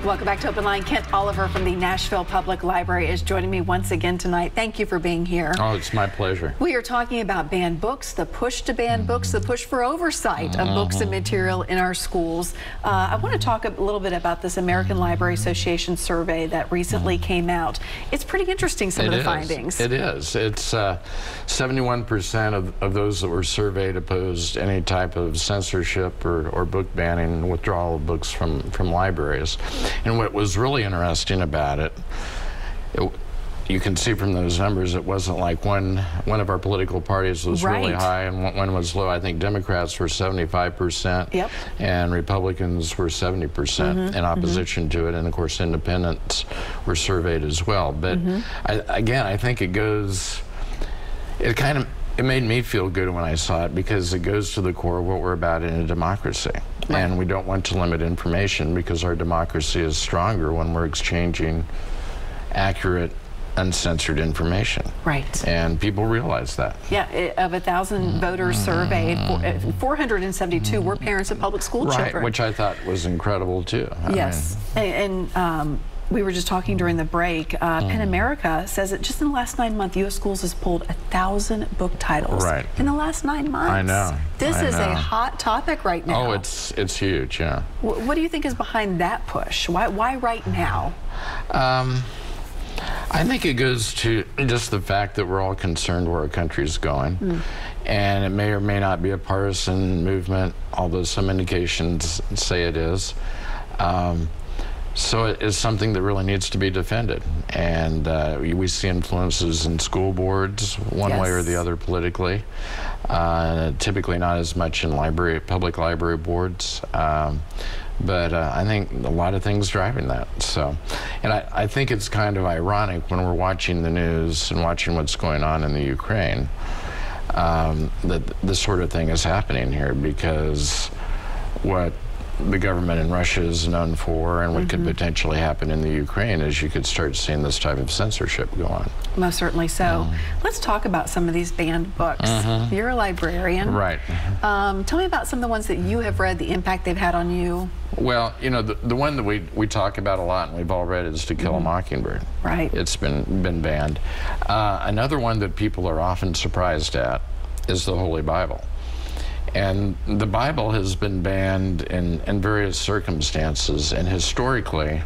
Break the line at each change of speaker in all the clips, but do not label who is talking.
Welcome back to OpenLine. Kent Oliver from the Nashville Public Library is joining me once again tonight. Thank you for being here.
Oh, it's my pleasure.
We are talking about banned books, the push to ban books, the push for oversight of books and material in our schools. I want to talk a little bit about this American Library Association survey that recently came out. It's pretty interesting, some of the findings.
It is. It's 71% of those that were surveyed opposed any type of censorship or book banning and withdrawal of books from libraries. And what was really interesting about it, you can see from those numbers, it wasn't like one of our political parties was really high and one was low. I think Democrats were 75%, and Republicans were 70% in opposition to it, and of course independents were surveyed as well. But again, I think it made me feel good when I saw it, because it goes to the core of what we're about in a democracy. And we don't want to limit information, because our democracy is stronger when we're exchanging accurate, uncensored information. And people realize that. Yeah,
of 1,000 voters surveyed, 472 were parents of public school children.
Which I thought was incredible too.
We were just talking during the break. PEN America says that just in the last 9 months, U.S. schools has pulled 1,000 book titles in the last 9 months.
I know.
This is a hot topic right now.
Oh, it's huge, yeah.
What do you think is behind that push? Why right now?
I think it goes to just the fact that we're all concerned where our country's going. And it may or may not be a partisan movement, although some indications say it is. So it is something that really needs to be defended. And we see influences in school boards, one way or the other politically. Typically not as much in public library boards. But I think a lot of things driving that. So, and I think it's kind of ironic when we're watching the news and watching what's going on in the Ukraine, that this sort of thing is happening here, because what the government in Russia is known for, and what could potentially happen in the Ukraine, is you could start seeing this type of censorship go on.
Most certainly so. Let's talk about some of these banned books. You're a librarian. Tell me about some of the ones that you have read, the impact they've had on you.
Well, you know, the one that we talk about a lot and we've all read is To Kill a Mockingbird. It's been banned. Another one that people are often surprised at is the Holy Bible. And the Bible has been banned in various circumstances, and historically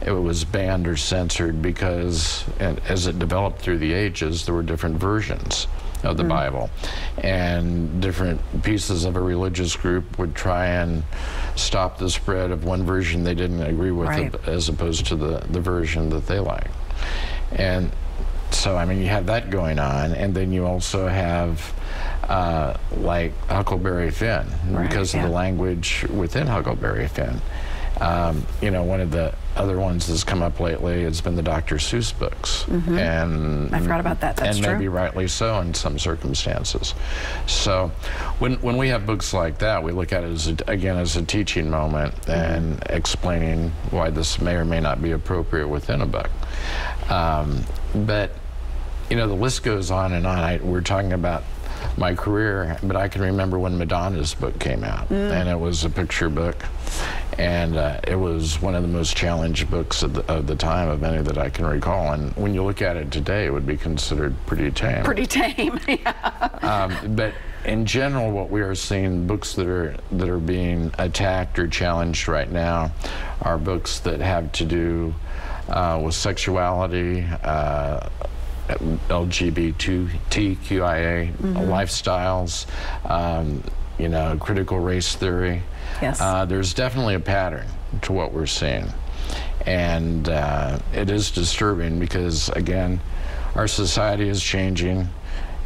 it was banned or censored because, as it developed through the ages, there were different versions of the Bible, and different pieces of a religious group would try and stop the spread of one version they didn't agree with, as opposed to the version that they liked. And so, I mean, you have that going on, and then you also have like Huckleberry Finn, because of the language within Huckleberry Finn. You know, one of the other ones that's come up lately has been the Dr. Seuss books. And
I forgot about that. That's
true. And maybe rightly so in some circumstances. So when we have books like that, we look at it as again as a teaching moment and explaining why this may or may not be appropriate within a book. But you know, the list goes on and on. We're talking about my career, but I can remember when Madonna's book came out, and it was a picture book, and it was one of the most challenged books of the time, of any that I can recall. And when you look at it today, it would be considered pretty tame. Pretty tame, but in general, what we are seeing, books that are being attacked or challenged right now, are books that have to do with sexuality, LGBTQIA lifestyles, you know, critical race theory. There's definitely a pattern to what we're seeing, and it is disturbing, because again, our society is changing,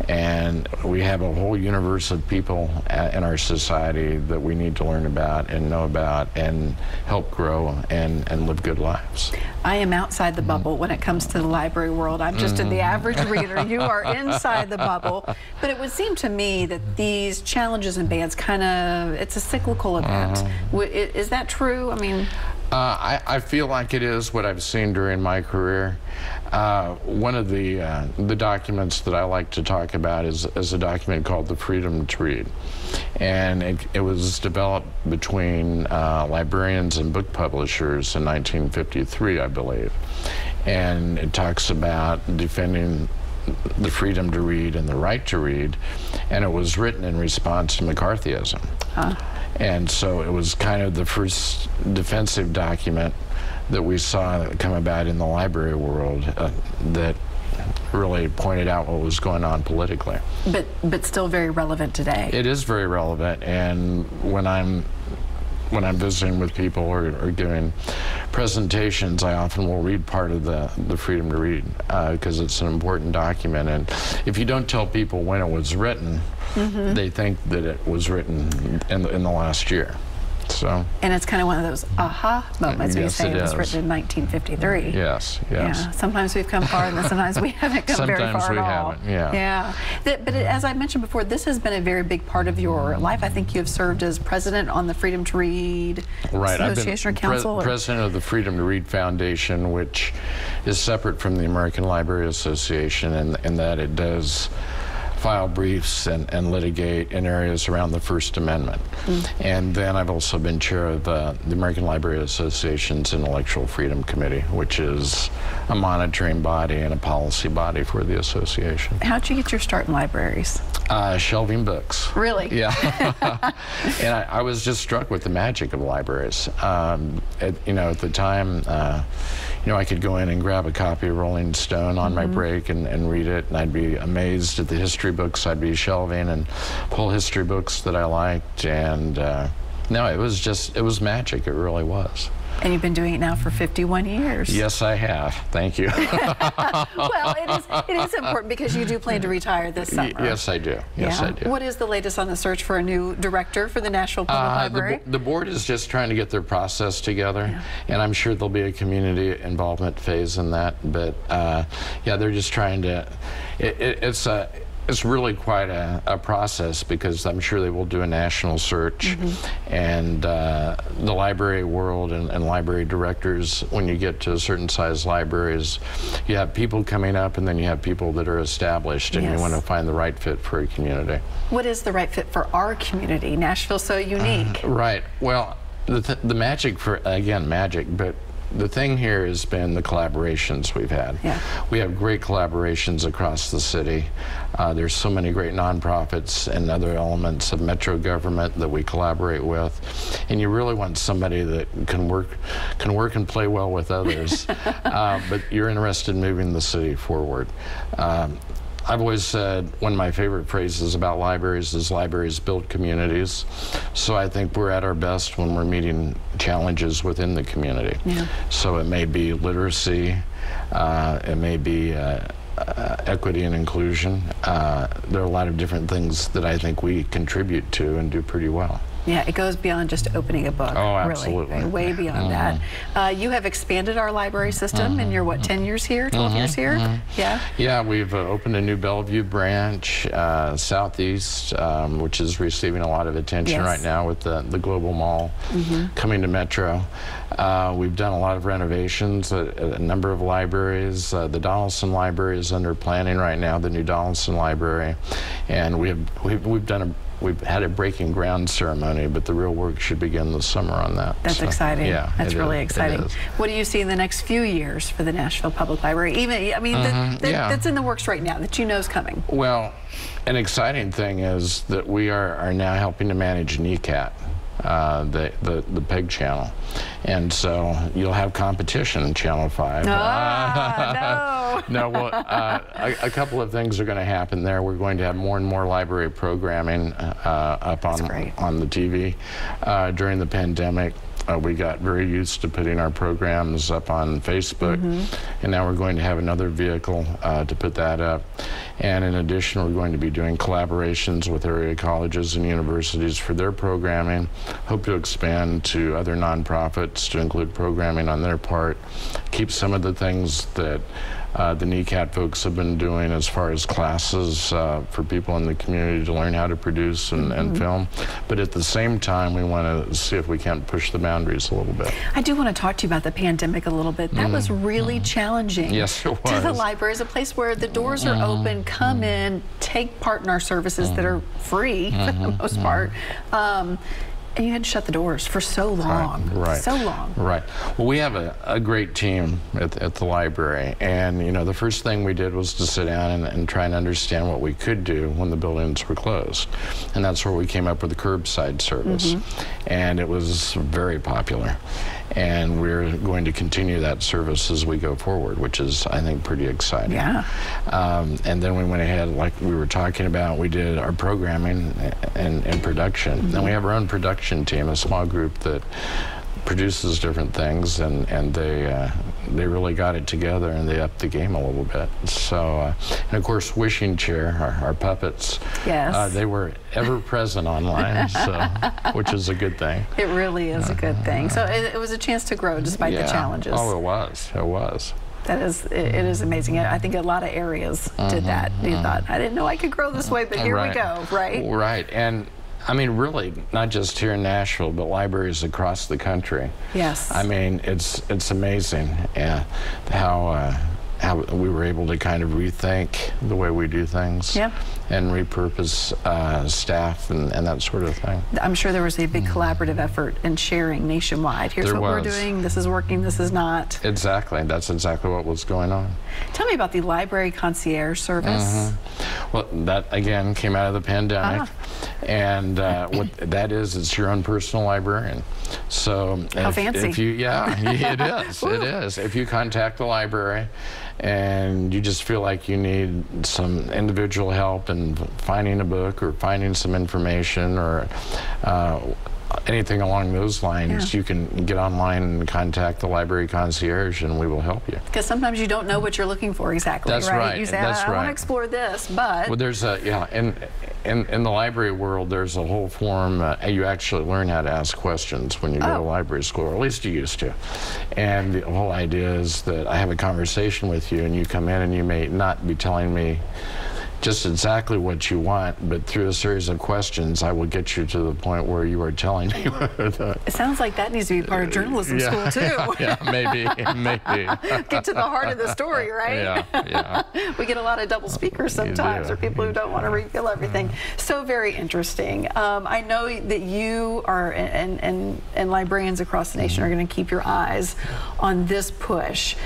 and we have a whole universe of people in our society that we need to learn about and know about and help grow and live good lives.
I am outside the bubble when it comes to the library world. I'm just the average reader. You are inside the bubble. But it would seem to me that these challenges and bans it's a cyclical event. Is that true? I mean,
I feel like it is what I've seen during my career. One of the documents that I like to talk about is a document called The Freedom to Read. And it was developed between librarians and book publishers in 1953, I believe. And it talks about defending the freedom to read and the right to read. And it was written in response to McCarthyism. And so it was kind of the first defensive document that we saw come about in the library world that really pointed out what was going on politically.
But still very relevant today.
It is very relevant, and when I'm visiting with people or doing presentations, I often will read part of the Freedom to Read because it's an important document. And if you don't tell people when it was written, they think that it was written in the last year. So. And
it's kind of one of those aha moments when you say it was written in 1953.
Yes, yes.
Yeah, sometimes we've come far, and sometimes we haven't come very far at all.
Sometimes we haven't, yeah.
Yeah. But as I mentioned before, this has been a very big part of your life. I think you have served as president on the Freedom to Read Association or Council.
President of the Freedom to Read Foundation, which is separate from the American Library Association, in that it does file briefs and litigate in areas around the First Amendment. And then I've also been chair of the American Library Association's Intellectual Freedom Committee, which is a monitoring body and a policy body for the association.
How'd you get your start in libraries?
Shelving books.
Really?
Yeah. And I was just struck with the magic of libraries. At the time, I could go in and grab a copy of Rolling Stone on my break and read it, and I'd be amazed at the history books I'd be shelving and pull history books that I liked, and no, it was magic. It really was.
And you've been doing it now for 51 years.
Yes, I have. Thank you.
Well, it is important because you do plan to retire this summer.
Yes, I do. Yes, I do.
What is the latest on the search for a new director for the Nashville Public Library?
The board is just trying to get their process together, and I'm sure there'll be a community involvement phase in that. But yeah, they're just trying to. It's really quite a process, because I'm sure they will do a national search, and the library world and library directors, when you get to a certain size libraries, you have people coming up, and then you have people that are established, and you want to find the right fit for a community.
What is the right fit for our community? Nashville's so unique.
Right. Well, the magic but the thing here has been the collaborations we've had. We have great collaborations across the city. There's so many great nonprofits and other elements of metro government that we collaborate with, and you really want somebody that can work and play well with others, but you're interested in moving the city forward. I've always said one of my favorite phrases about libraries is libraries build communities. So I think we're at our best when we're meeting challenges within the community. So it may be literacy, it may be equity and inclusion. There are a lot of different things that I think we contribute to and do pretty well.
Yeah, it goes beyond just opening a book.
Oh, absolutely.
Really, way beyond that. You have expanded our library system in your, 10 years here, 12 years here? Yeah? Yeah,
we've opened a new Bellevue branch, Southeast, which is receiving a lot of attention right now with the Global Mall coming to Metro. We've done a lot of renovations at a number of libraries. The Donaldson Library is under planning right now, the new Donaldson Library. And we've had a breaking ground ceremony, but the real work should begin this summer on that.
That's exciting. Yeah, that's really exciting. What do you see in the next few years for the Nashville Public Library? That's in the works right now, that you know is coming.
Well, an exciting thing is that we are now helping to manage NECAT, the PEG channel, and so you'll have competition in Channel 5. No, well, a couple of things are going to happen there. We're going to have more and more library programming up on the TV. During the pandemic, we got very used to putting our programs up on Facebook, and now we're going to have another vehicle to put that up. And in addition, we're going to be doing collaborations with area colleges and universities for their programming. Hope to expand to other nonprofits to include programming on their part. Keep some of the things that the NECAT folks have been doing as far as classes for people in the community to learn how to produce and film. But at the same time, we want to see if we can't push the boundaries a little bit.
I do want to talk to you about the pandemic a little bit. That was really challenging.
Yes, it was.
To the library is a place where the doors are open, come in, take part in our services that are free for the most part. And you had to shut the doors for so long.
Right.
So long.
Right. Well, we have a great team at the library, and you know, the first thing we did was to sit down and try and understand what we could do when the buildings were closed. And that's where we came up with the curbside service. And it was very popular. And we're going to continue that service as we go forward, which is, I think, pretty exciting.
Yeah.
And then we went ahead, like we were talking about, we did our programming and production. And we have our own production team, a small group that produces different things, and they really got it together, and they upped the game a little bit. So, and of course, Wishing Chair, our puppets, they were ever present online, so which is a good thing.
It really is a good thing. So it was a chance to grow despite the challenges.
Oh, it was. It was.
That is, it is amazing. I think a lot of areas did that. You thought, I didn't know I could grow this way, but here we go, right?
Right. And I mean, really, not just here in Nashville, but libraries across the country.
Yes.
I mean, it's amazing how we were able to kind of rethink the way we do things and repurpose staff and that sort of thing.
I'm sure there was a big collaborative effort in sharing nationwide. Here's what we're doing, this is working, this is not.
Exactly, that's exactly what was going on.
Tell me about the library concierge service.
Well, that again came out of the pandemic. And what that is, it's your own personal librarian. So
how fancy.
If you, it is, it is. If you contact the library and you just feel like you need some individual help in finding a book or finding some information or anything along those lines, you can get online and contact the library concierge, and we will help you.
Because sometimes you don't know what you're looking for exactly.
That's right.
You say, I want to explore this, but
well, there's a in the library world, there's a whole form. You actually learn how to ask questions when you go to library school, or at least you used to. And the whole idea is that I have a conversation with you, and you come in, and you may not be telling me just exactly what you want, but through a series of questions, I will get you to the point where you are telling me what
It sounds like that needs to be part of journalism school, too.
Maybe.
Get to the heart of the story, right? We get a lot of double speakers sometimes, or people who don't want to reveal everything. So very interesting. I know that you are, and librarians across the nation are going to keep your eyes on this push.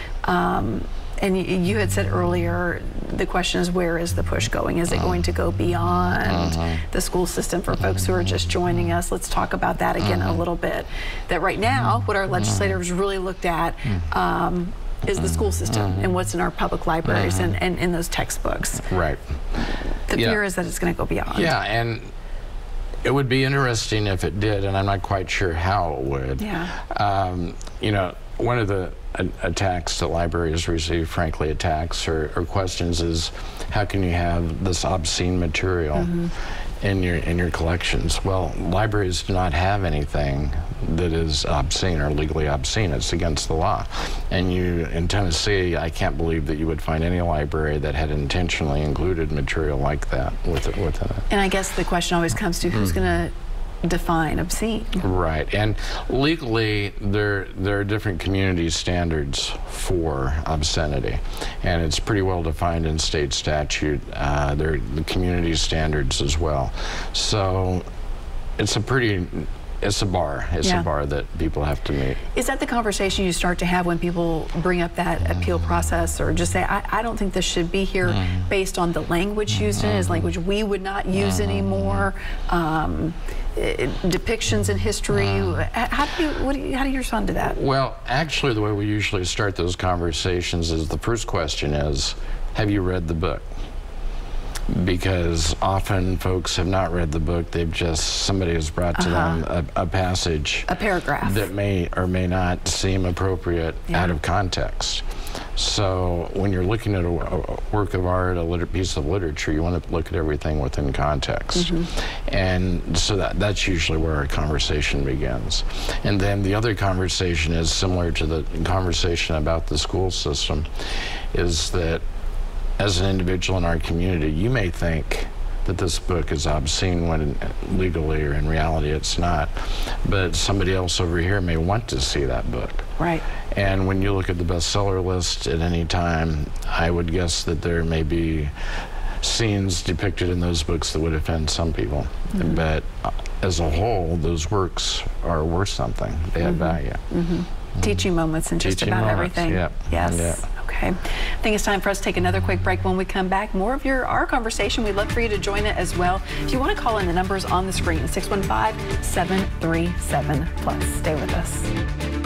And you had said earlier, the question is, where is the push going? Is it going to go beyond the school system for folks who are just joining us? Let's talk about that again a little bit. That right now, what our legislators really looked at is the school system and what's in our public libraries and in those textbooks.
Right.
The fear is that it's going to go beyond.
Yeah, and it would be interesting if it did, and I'm not quite sure how it would. You know, one of the attacks that libraries receive, frankly attacks or questions, is how can you have this obscene material in your collections? Well, libraries do not have anything that is obscene or legally obscene. It's against the law. And in Tennessee, I can't believe that you would find any library that had intentionally included material like that within it.
And I guess the question always comes to who's going to define obscene. Right,
and legally there are different community standards for obscenity, and it's pretty well defined in state statute. There are the community standards as well. So it's a bar. It's a bar that people have to meet.
Is that the conversation you start to have when people bring up that appeal process, or just say, I don't think this should be here based on the language used in it, is language we would not use anymore, depictions in history? How do you respond to that?
Well, actually, the way we usually start those conversations is the first question is, have you read the book? Because often folks have not read the book. Somebody has brought to them a passage,
a paragraph,
that may or may not seem appropriate out of context. So when you're looking at a work of art, a piece of literature, you want to look at everything within context. And so that's usually where our conversation begins. And then the other conversation is similar to the conversation about the school system, is that as an individual in our community, you may think that this book is obscene when legally or in reality it's not, but somebody else over here may want to see that book.
Right.
And when you look at the bestseller list at any time, I would guess that there may be scenes depicted in those books that would offend some people. But as a whole, those works are worth something. They have value.
Teaching moments and just about everything.
Yep.
Yes.
Yep.
Okay. I think it's time for us to take another quick break. When we come back, more of our conversation. We'd love for you to join it as well. If you want to call in, the numbers on the screen, 615-737+. Stay with us.